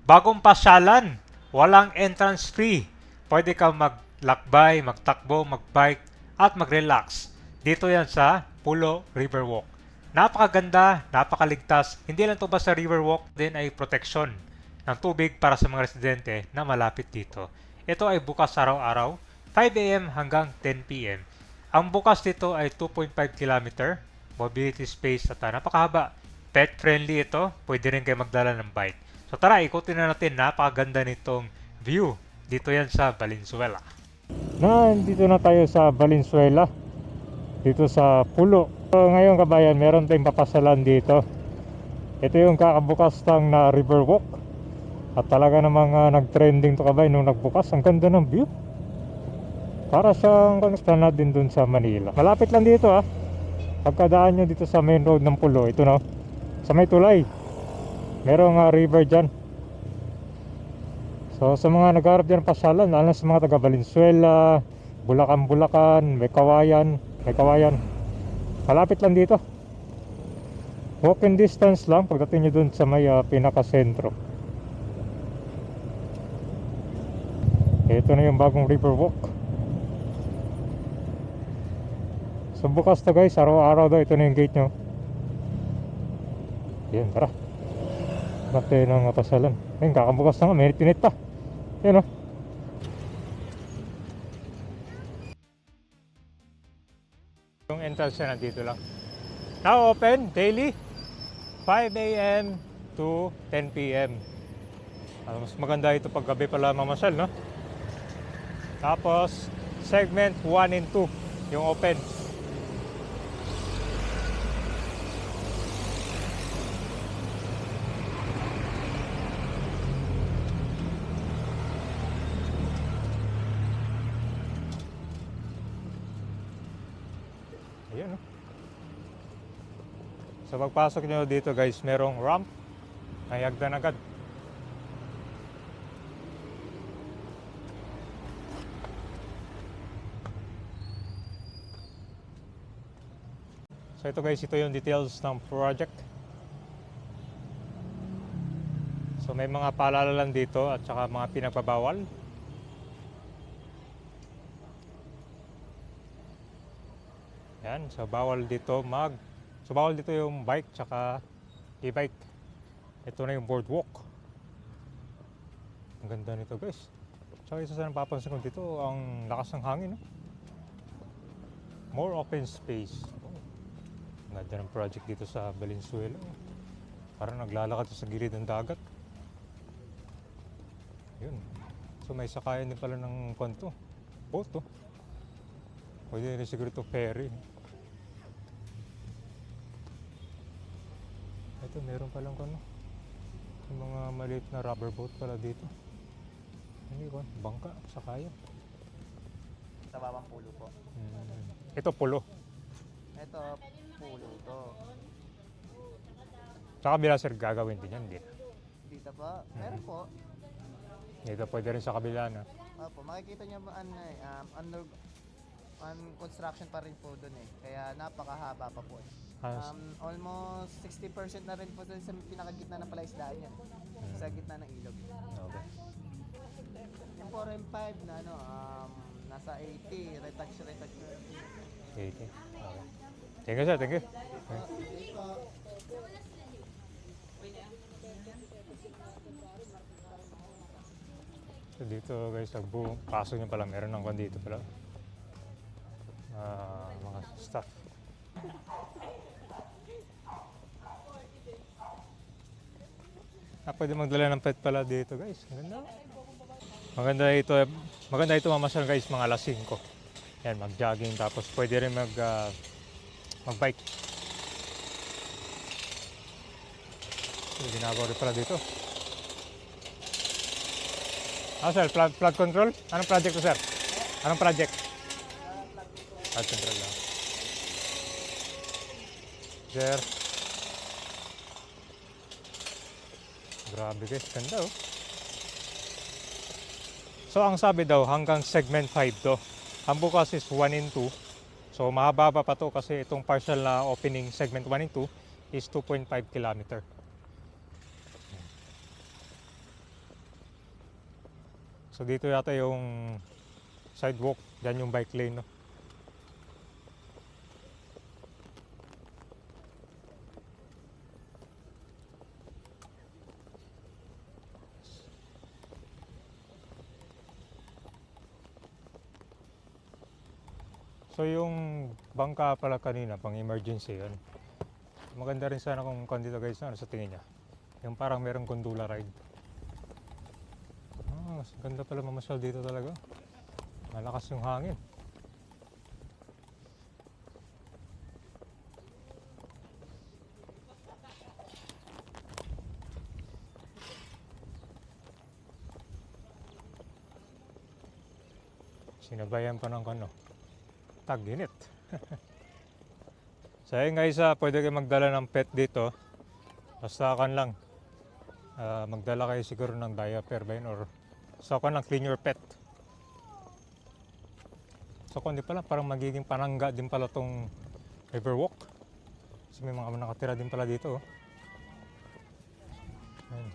Bagong pasyalan, walang entrance fee. Pwede kang maglakbay, magtakbo, magbike, at mag-relax. Dito yan sa Pulo Riverwalk. Napakaganda, napakaligtas. Hindi lang to basta riverwalk, din ay protection ng tubig para sa mga residente na malapit dito. Ito ay bukas araw-araw, 5 a.m. hanggang 10 p.m. Ang bukas dito ay 2.5 km, mobility space at napakahaba. Pet friendly ito, pwede rin kayo magdala ng bike. So tara, ikutin na natin, napakaganda nitong view. Dito yan sa Valenzuela. Nandito na tayo sa Valenzuela, dito sa Pulo. So, ngayon kabayan, meron tayong papasalan dito. Ito yung kakabukas ng na Riverwalk. At talaga namang nag-trending to kabayan nung nagbukas. Ang ganda ng view. Para siyang esplanade din dun sa Manila. Malapit lang dito Pagkadaan nyo dito sa main road ng Pulo, ito no, sa may tulay. Merong river dyan. So sa mga nagharap dyan ng pasyalan, lalo sa mga taga Valenzuela, Bulacan, may Kawayan, malapit lang dito. Walking distance lang pagdating nyo dun sa may pinaka-sentro. Ito na yung bagong Riverwalk. So bukas to guys, araw-araw daw. Ito na yung gate nyo. Yan, tara. Natin ang pasyalan. Ayun, kakabukas na nga, may pinit pa. Yan o. Yung entrance na nandito lang. Now open daily 5 a.m. to 10 p.m. Mas maganda ito pag gabi pala mamasyal, no? Tapos segment 1 and 2 yung open. Ayan, no? So pagpasok nyo dito guys, merong ramp. May hagdan agad. So ito guys, ito yung details ng project. So may mga paalala lang dito at saka mga pinagbabawal. Yan, so bawal dito yung bike tsaka e-bike. Ito na yung boardwalk. Ang ganda nito guys. Tsaka isa sa napapansin ko dito, ang lakas ng hangin. More open space. Ang ganda ng project dito sa Valenzuela. Parang naglalakad sa gilid ng dagat. Yun. So may sakayan din pala ng konto. Boat to. Pwede rin siguro ito ferry. Ito meron palang yung mga maliit na rubber boat pala dito. Hindi ko, bangka, sakayan. Sa Bawang Pulo po. Ito pulo. Ito, pulo to. Sa kabila sir, gagawin din yan, hindi. Dito po, meron po. Dito pwede rin sa kabila na. Opo, makikita nyo under construction pa rin po dun Kaya napakahaba pa po almost 60% na rin po sa pinakagitna ng palaisdaan yan. Sa gitna ng ilog. Okay. Yung 4M5 na nasa 80, retouch. 80. Okay. Thank you sir, thank you. So dito guys, sa buong pasok nyo pala, meron ng dito pala. Mga staff. Pwede magdala ng pet pala dito guys. Maganda. Maganda ito mamasyal guys mga alas 5. Yan, mag-jogging tapos pwede rin mag-bike. So, ginagawa rin pala dito. Sir, flood control? Anong project to sir? Anong project? Flood control lang. Sir. Grabe guys, ganda So ang sabi daw hanggang segment 5 to. Ang bukas is 1 and 2. So mahaba pa to kasi itong partial na opening segment 1 and 2 is 2.5 km. So dito yata yung sidewalk, dyan yung bike lane, no? So yung bangka pala kanina, pang emergency yan. Maganda rin sana kung dito guys, ano sa tingin niya? Yung parang merong gondola ride. Mas ganda pala mamasyal dito talaga. Malakas yung hangin. Sinabayan pa ng kano, tag-init. So ayun guys, pwede kayo magdala ng pet dito. Basta kan lang, magdala kayo siguro ng diaper ba yun, or so kan lang, clean your pet. So kung di pala, parang magiging panangga din pala tong Riverwalk. Kasi may mga nakatira din pala dito. Ayun.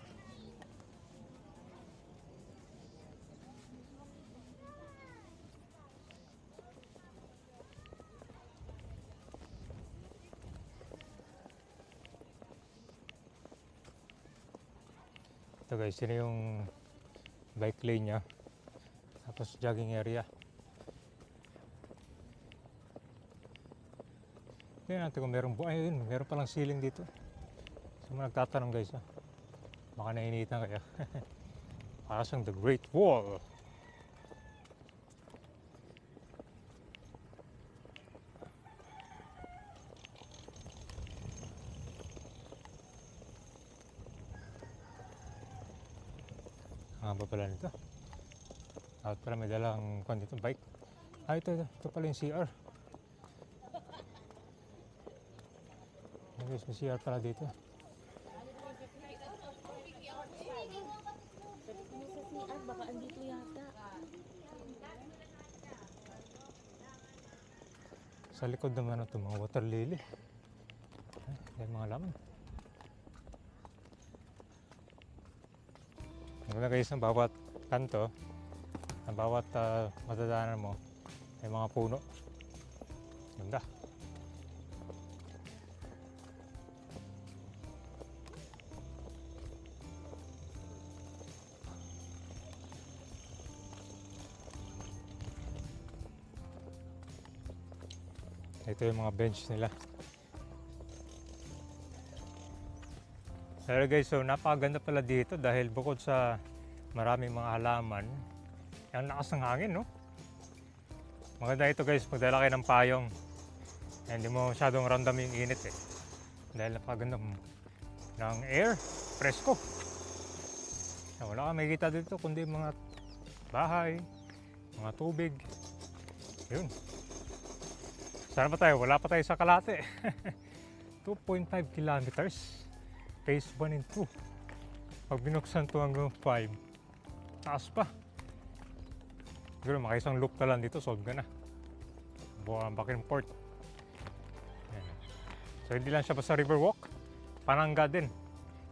Ito guys, yun yung bike lane niya. Tapos jogging area. Tingnan natin kung meron buhay. Ayun, meron palang ceiling dito. So nagtatanong guys, baka nainitan kayo. Para siyang the Great Wall. Ang haba pala nito. At pala may dalang dito, bike. Ito pala yung CR. Guys, may CR pala dito. Baka andito yata. Sa likod naman ito, mga water lily. May mga laman. Maganda guys, ng bawat kanto, ng bawat madadaanan mo, may mga puno. Ganda. Ito yung mga bench nila. Pero guys, so napakaganda pala dito dahil bukod sa maraming mga halaman, ang lakas ng hangin, no? Maganda ito guys, magdala kayo ng payong. Hindi mo masyadong ramdam yung init eh. Dahil napakaganda ng air, presko. Wala kang makikita dito kundi mga bahay, mga tubig. Yun. Sana pa tayo? Wala pa tayo sa Kalate. 2.5 kilometers. Phase 1 and 2. Pag binuksan ito hanggang 5, taas pa. Siguro makaisang loop ka lang dito, solve ka na. Back and forth. So hindi lang siya basta Riverwalk, panangga din.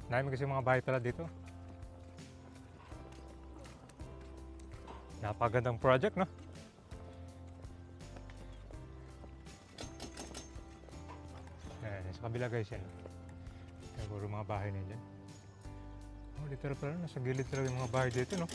Dami kasi mga bahay pala dito. Napakagandang project, no? Sa kabila guys yan. Siguro mga bahay na dyan. Literal pala, nasa gilid talaga yung mga bahay dito, no?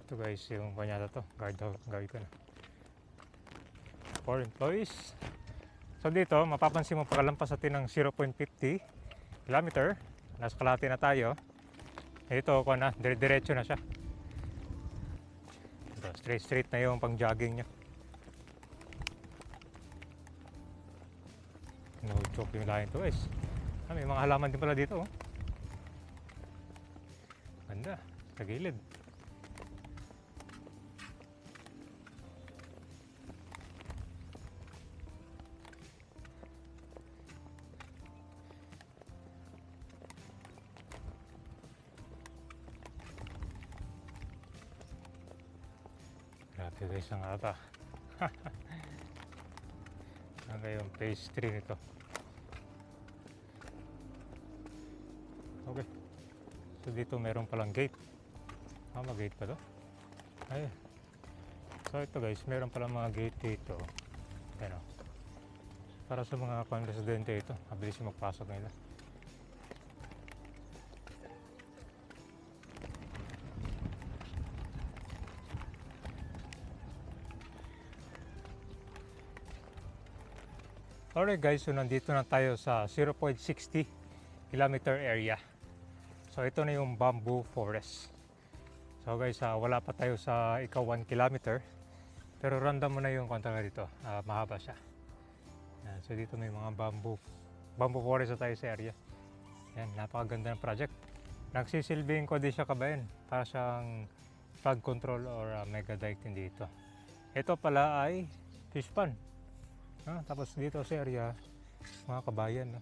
Ito guys, yung kanyata to, guard ko na. For employees. So dito, mapapansin mo pagkalampas natin ng 0.50 kilometer, nasa Kalate na tayo. Ito, diretso na siya. Ito, straight na yung pang jogging niya. No joke yung lahin to guys. May mga halaman din pala dito, oh. Ganda. Tagilid. Grabe guys, ang haba. Hanggang yung phase 3 nito. Okay. So dito meron palang gate. Mag-gate pa to. Ayun. So ito guys, meron palang mga gate dito. Ayan o. Para sa mga pang-residente ito. Mabilis yung magpasok nila. Alright guys, so nandito na tayo sa 0.60 kilometer area. So ito na yung bamboo forest. So guys, wala pa tayo sa ikaw 1 kilometer. Pero random mo na yung kontra dito. Mahaba siya. Yan, so dito may mga bamboo forest na tayo sa area. Yan, napakaganda ng project. Nagsisilbing ko di siya kabayan. Para siyang flood control or mega dike din dito. Ito pala ay fish pond. Tapos dito sa area, mga kabayan.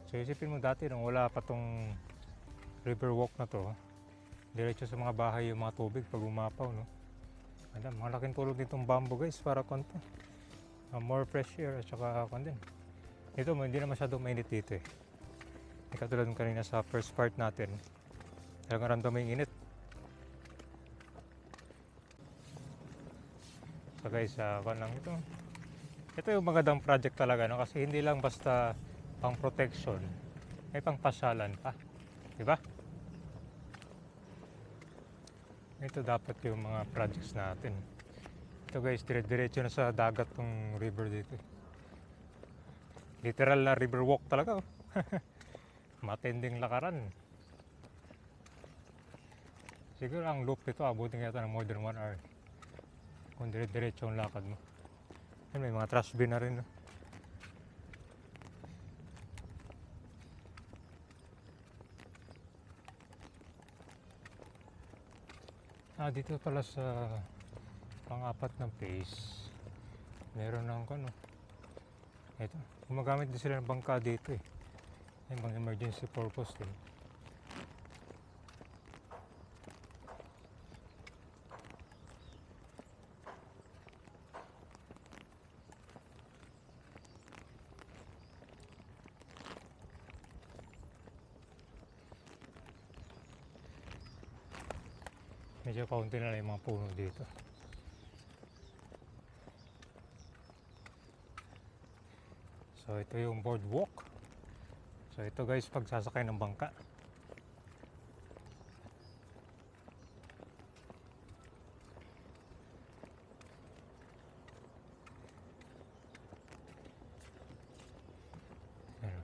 So isipin mo dati nung wala pa tong river walk na to, diretso sa mga bahay yung mga tubig pag umapaw. No? Mga laking tulog ditong bamboo guys para konti. More fresh air at saka din. Ito hindi na masyadong mainit dito eh. Katulad ng kanina sa first part natin, talagang random yung init. So guys, lang ito. Ito yung magandang project talaga, no? Kasi hindi lang basta pang protection, may pang pasyalan pa, di ba? Ito dapat yung mga projects natin. Ito guys, dire-diretso na sa dagat tong river dito. Literal na river walk talaga. Oh. Matinding lakaran. Siguro ang loop nito abutin yata ng more than 1 hour. Kung dire-diretso ang lakad mo. Yan, may mga trash bin na rin. No? Dito pala sa pang-apat ng phase, meron ng ito, gumagamit din sila ng bangka dito eh. Yung mga emergency purpose din. Medyo kaunti na lang yung mga puno dito. So ito yung boardwalk. So ito guys, pagsasakay ng bangka. Ayan.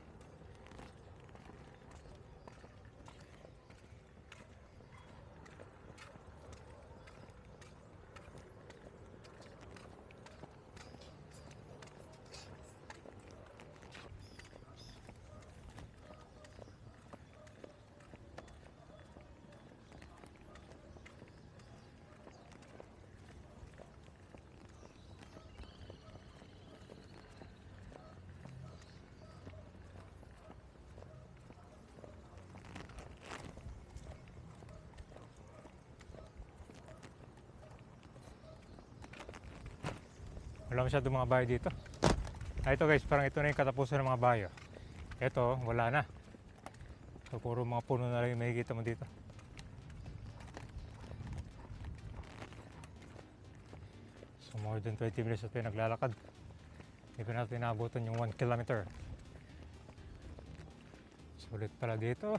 Wala masyadong mga bahay dito. Ito guys, parang ito na yung katapusan ng mga bahay. Ito, wala na. So puro mga puno na lang yung makikita mo dito. So more than 20 minutes na tayo naglalakad. Hindi pa natin naabutan yung 1 kilometer. Sulit pala dito.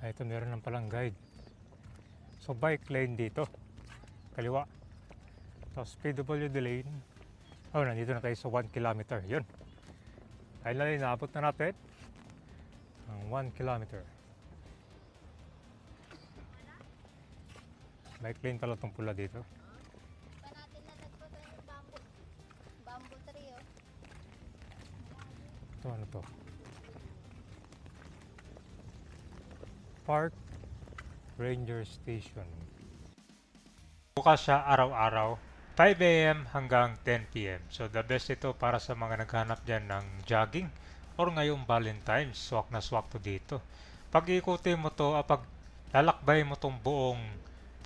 Ito meron lang palang guide. So bike lane dito. Kaliwa. Tapos PWD lane. Nandito na tayo sa 1 kilometer. Yun. Finally, naabot na natin ang 1 kilometer. May clean pala itong pula dito. Pa natin na nagpunta ng bamboo tree, oh. Ito ano to? Park Ranger Station. Bukas siya araw-araw, 5 a.m. hanggang 10 p.m. So the best ito para sa mga naghanap dyan ng jogging or ngayong Valentine's, swak na swak to dito. Pag ikutin mo to, pag lalakbay mo tong buong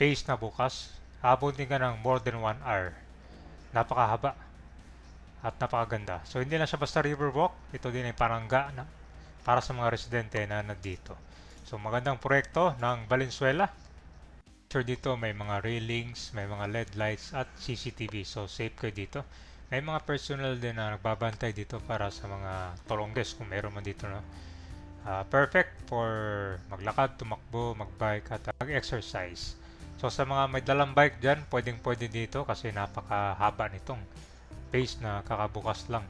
phase na bukas, habutin ka ng more than 1 hour. Napakahaba at napakaganda. So hindi lang siya basta riverwalk, ito din ay parangga na para sa mga residente na nandito. So magandang proyekto ng Valenzuela. Dito may mga railings, may mga LED lights at CCTV, so safe kayo dito. May mga personnel din na nagbabantay dito para sa mga tolongges kung meron man dito, no? Perfect for maglakad, tumakbo, magbike at mag-exercise. So sa mga may dalang bike dyan, pwedeng pwede dito kasi napakahaba nitong pace na kakabukas lang.